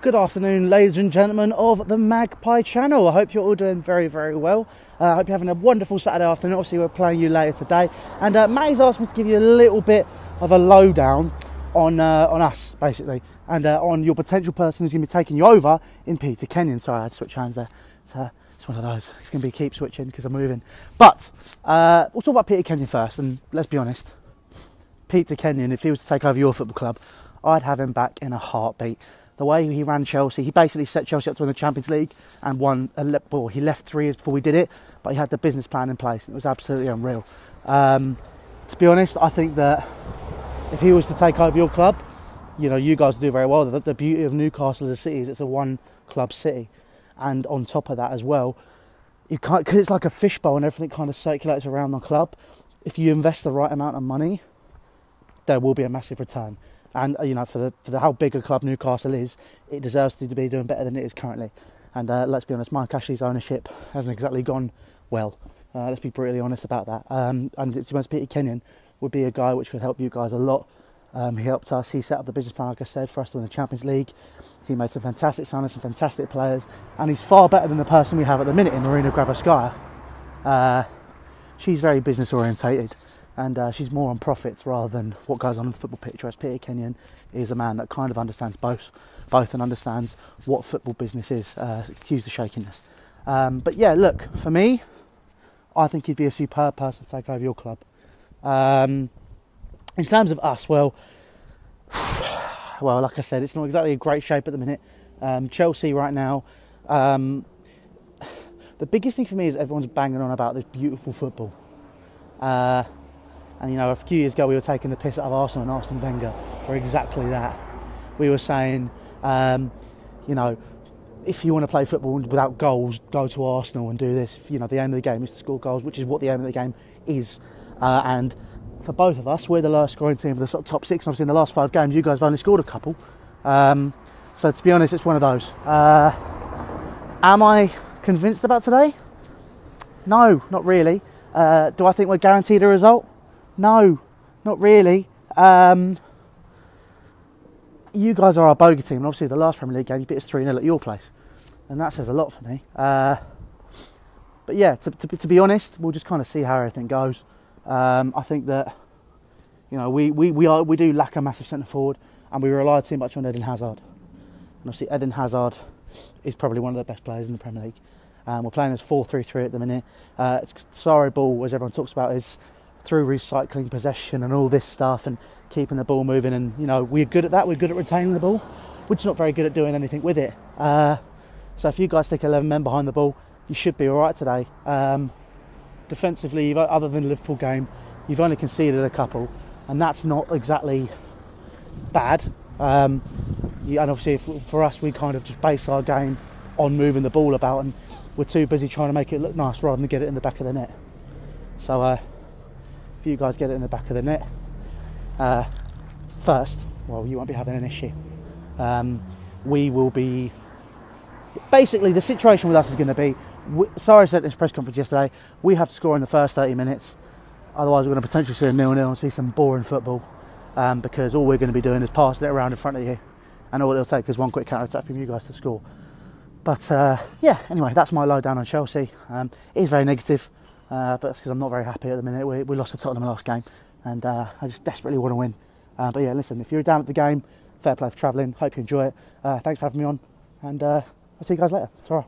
Good afternoon, ladies and gentlemen of the Magpie channel. I hope you're all doing very, very well. I hope you're having a wonderful Saturday afternoon. Obviously, we're playing you later today. And Matty's asked me to give you a little bit of a lowdown on us, basically, and on your potential person who's going to be taking you over in Peter Kenyon. Sorry, I had to switch hands there. It's one of those. It's going to be keep switching because I'm moving. But we'll talk about Peter Kenyon first. And let's be honest, Peter Kenyon, if he was to take over your football club, I'd have him back in a heartbeat. The way he ran Chelsea, he basically set Chelsea up to win the Champions League and won. He left 3 years before we did it, but he had the business plan in place, and it was absolutely unreal. To be honest, I think that if he was to take over your club, you know, you guys do very well. The beauty of Newcastle as a city is it's a one-club city, and on top of that as well, you can't, because it's like a fishbowl and everything kind of circulates around the club. If you invest the right amount of money, there will be a massive return. And, you know, for how big a club Newcastle is, it deserves to be doing better than it is currently. And let's be honest, Mike Ashley's ownership hasn't exactly gone well. Let's be brutally honest about that. And to be honest, Peter Kenyon would be a guy which could help you guys a lot. He helped us. He set up the business plan, like I said, for us to win the Champions League. He made some fantastic signings, some fantastic players. And he's far better than the person we have at the minute in Marina Granovskaya. She's very business orientated. And she's more on profits rather than what goes on the football pitch. Whereas Peter Kenyon is a man that kind of understands both and understands what football business is. Excuse the shakiness. But yeah, look, for me, I think he'd be a superb person to take over your club. In terms of us, well, like I said, it's not exactly a great shape at the minute. Chelsea right now, the biggest thing for me is everyone's banging on about this beautiful football. And, you know, a few years ago we were taking the piss out of Arsenal and Arsene Wenger for exactly that. We were saying, you know, if you want to play football without goals, go to Arsenal and do this. You know, the aim of the game is to score goals, which is what the aim of the game is. And for both of us, we're the lowest scoring team of the sort of top 6. Obviously, in the last 5 games, you guys have only scored a couple. So, to be honest, it's one of those. Am I convinced about today? No, not really. Do I think we're guaranteed a result? No, not really. You guys are our bogey team, and obviously the last Premier League game you beat us 3-0 at your place, and that says a lot for me. But yeah, to be honest, we'll just kind of see how everything goes. I think that, you know, we do lack a massive centre forward, and we rely too much on Eden Hazard. And obviously Eden Hazard is probably one of the best players in the Premier League. We're playing this 4-3-3 at the minute. Sorry ball, as everyone talks about, is through recycling possession and all this stuff and keeping the ball moving, and you know, we're good at that. We're good at retaining the ball. We're just not very good at doing anything with it. So if you guys stick 11 men behind the ball, you should be all right today. Defensively, other than the Liverpool game, you've only conceded a couple, and that's not exactly bad. And obviously for us, we kind of just base our game on moving the ball about, and we're too busy trying to make it look nice rather than get it in the back of the net. So if you guys get it in the back of the net first, well, you won't be having an issue. We will be... Basically, the situation with us is going to be... Sarri said in his press conference yesterday, we have to score in the first 30 minutes. Otherwise, we're going to potentially see a 0-0 and see some boring football, because all we're going to be doing is passing it around in front of you, and all it'll take is one quick counter-attack from you guys to score. But yeah, anyway, that's my lowdown on Chelsea. It is very negative, but that's because I'm not very happy at the minute. We lost to Tottenham last game, and I just desperately want to win. But yeah, listen, if you're down at the game, fair play for travelling. Hope you enjoy it. Thanks for having me on, and I'll see you guys later. Ta-ra.